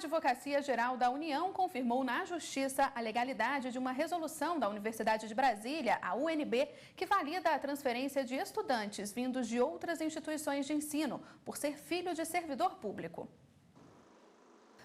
Advocacia Geral da União confirmou na Justiça a legalidade de uma resolução da Universidade de Brasília, a UNB, que valida a transferência de estudantes vindos de outras instituições de ensino, por ser filho de servidor público.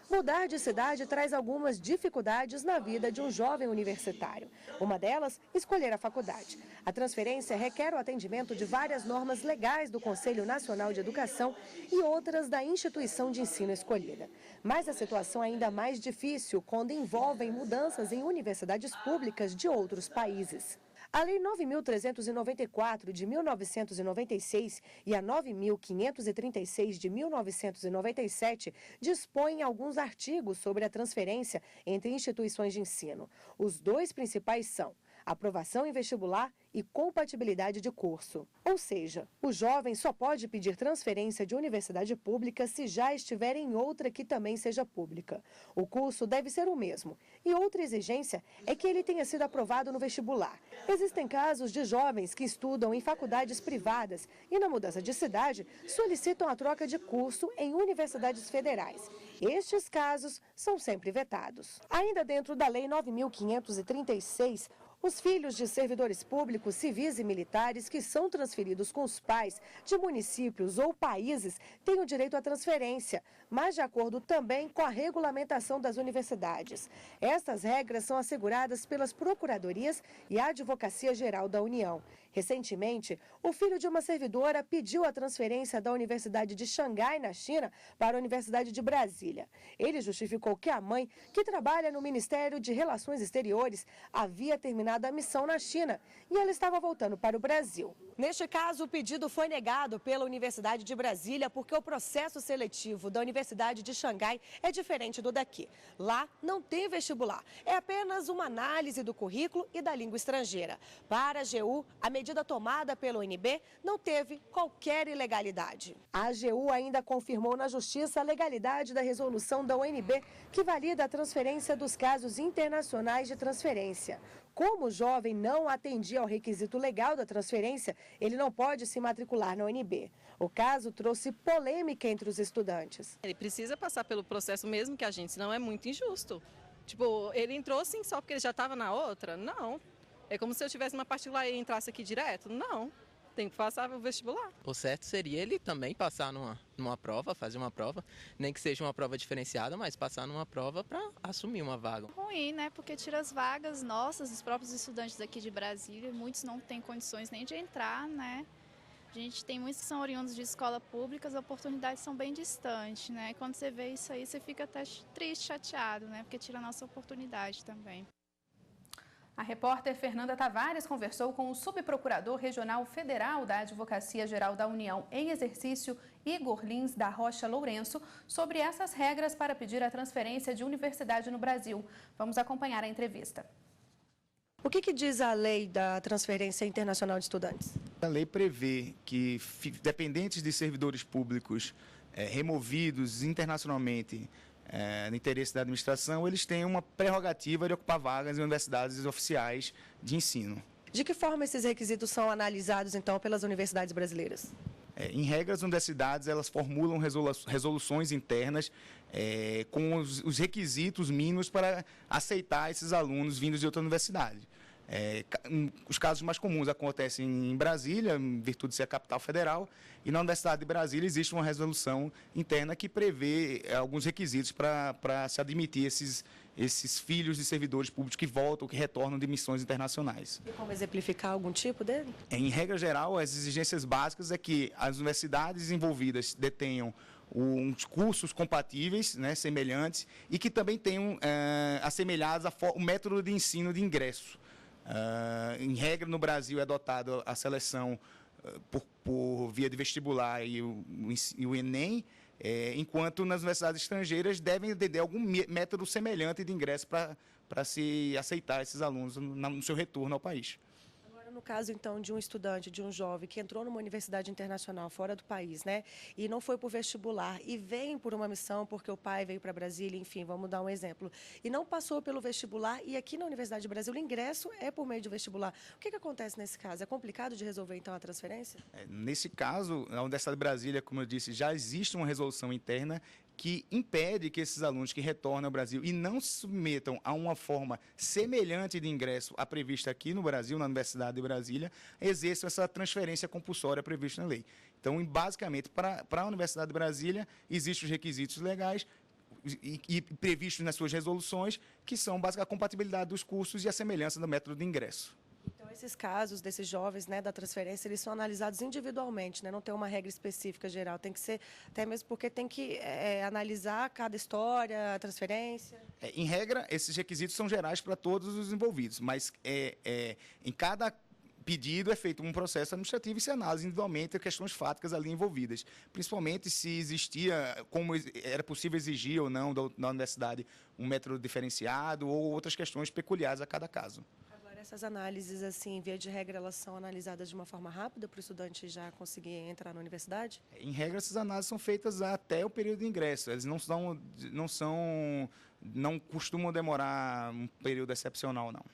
Mudar de cidade traz algumas dificuldades na vida de um jovem universitário. Uma delas, escolher a faculdade. A transferência requer o atendimento de várias normas legais do Conselho Nacional de Educação e outras da instituição de ensino escolhida. Mas a situação é ainda mais difícil quando envolvem mudanças em universidades públicas de outros países. A Lei 9.394 de 1996 e a 9.536 de 1997 dispõem alguns artigos sobre a transferência entre instituições de ensino. Os dois principais são aprovação em vestibular e compatibilidade de curso. Ou seja, o jovem só pode pedir transferência de universidade pública se já estiver em outra que também seja pública. O curso deve ser o mesmo. E outra exigência é que ele tenha sido aprovado no vestibular. Existem casos de jovens que estudam em faculdades privadas e, na mudança de cidade, solicitam a troca de curso em universidades federais. Estes casos são sempre vetados. Ainda dentro da Lei 9.536, os filhos de servidores públicos, civis e militares que são transferidos com os pais de municípios ou países têm o direito à transferência, mas de acordo também com a regulamentação das universidades. Estas regras são asseguradas pelas Procuradorias e a Advocacia Geral da União. Recentemente, o filho de uma servidora pediu a transferência da Universidade de Xangai, na China, para a Universidade de Brasília. Ele justificou que a mãe, que trabalha no Ministério de Relações Exteriores, havia terminado a missão na China e ela estava voltando para o Brasil. Neste caso, o pedido foi negado pela Universidade de Brasília porque o processo seletivo da Universidade de Xangai é diferente do daqui. Lá não tem vestibular, é apenas uma análise do currículo e da língua estrangeira. Para a AGU, a medida tomada pela UNB não teve qualquer ilegalidade. A AGU ainda confirmou na Justiça a legalidade da resolução da UNB que valida a transferência dos casos internacionais de transferência. Como o jovem não atendia ao requisito legal da transferência, ele não pode se matricular na UNB. O caso trouxe polêmica entre os estudantes. Ele precisa passar pelo processo mesmo que a gente, senão é muito injusto. Tipo, ele entrou assim só porque ele já estava na outra? Não. É como se eu tivesse uma particular e entrasse aqui direto? Não. Tem que passar o vestibular. O certo seria ele também passar numa prova, fazer uma prova, nem que seja uma prova diferenciada, mas passar numa prova para assumir uma vaga. Ruim, né? Porque tira as vagas nossas, dos próprios estudantes aqui de Brasília, muitos não têm condições nem de entrar, né? A gente tem muitos que são oriundos de escola pública, as oportunidades são bem distantes, né? Quando você vê isso aí, você fica até triste, chateado, né? Porque tira a nossa oportunidade também. A repórter Fernanda Tavares conversou com o subprocurador regional federal da Advocacia Geral da União em exercício, Igor Lins da Rocha Lourenço, sobre essas regras para pedir a transferência de universidade no Brasil. Vamos acompanhar a entrevista. O que diz a lei da transferência internacional de estudantes? A lei prevê que dependentes de servidores públicos removidos internacionalmente no interesse da administração, eles têm uma prerrogativa de ocupar vagas em universidades oficiais de ensino. De que forma esses requisitos são analisados, então, pelas universidades brasileiras? Em regra, as universidades elas formulam resoluções internas com os requisitos mínimos para aceitar esses alunos vindos de outra universidade. Os casos mais comuns acontecem em Brasília, em virtude de ser a capital federal, e na Universidade de Brasília existe uma resolução interna que prevê alguns requisitos para se admitir esses filhos de servidores públicos que voltam, que retornam de missões internacionais. E como exemplificar algum tipo dele? Em regra geral, as exigências básicas é que as universidades envolvidas detenham uns cursos compatíveis, né, semelhantes, e que também tenham assemelhados o método de ensino de ingresso. Em regra, no Brasil é adotada a seleção por via de vestibular e o Enem, enquanto nas universidades estrangeiras devem ter algum método semelhante de ingresso para se aceitar esses alunos no seu retorno ao país. No caso, então, de um estudante, de um jovem que entrou numa universidade internacional fora do país, né, e não foi por vestibular e vem por uma missão porque o pai veio para Brasília, enfim, vamos dar um exemplo, e não passou pelo vestibular e aqui na Universidade de Brasília o ingresso é por meio de vestibular. O que acontece nesse caso? É complicado de resolver, então, a transferência? Nesse caso, na Universidade de Brasília, como eu disse, já existe uma resolução interna que impede que esses alunos que retornam ao Brasil e não se submetam a uma forma semelhante de ingresso à prevista aqui no Brasil, na Universidade de Brasília, exerçam essa transferência compulsória prevista na lei. Então, basicamente, para a Universidade de Brasília, existem os requisitos legais e previstos nas suas resoluções, que são basicamente a compatibilidade dos cursos e a semelhança do método de ingresso. Então, esses casos desses jovens, né, da transferência, eles são analisados individualmente, né? Não tem uma regra específica geral, tem que ser, até mesmo porque tem que analisar cada história, a transferência. Em regra, esses requisitos são gerais para todos os envolvidos, mas em cada pedido é feito um processo administrativo e se analisa individualmente questões fáticas ali envolvidas, principalmente se existia, como era possível exigir ou não da universidade um método diferenciado ou outras questões peculiares a cada caso. Agora, essas análises, assim, via de regra, elas são analisadas de uma forma rápida para o estudante já conseguir entrar na universidade? Em regra, essas análises são feitas até o período de ingresso, eles não costumam demorar um período excepcional, não.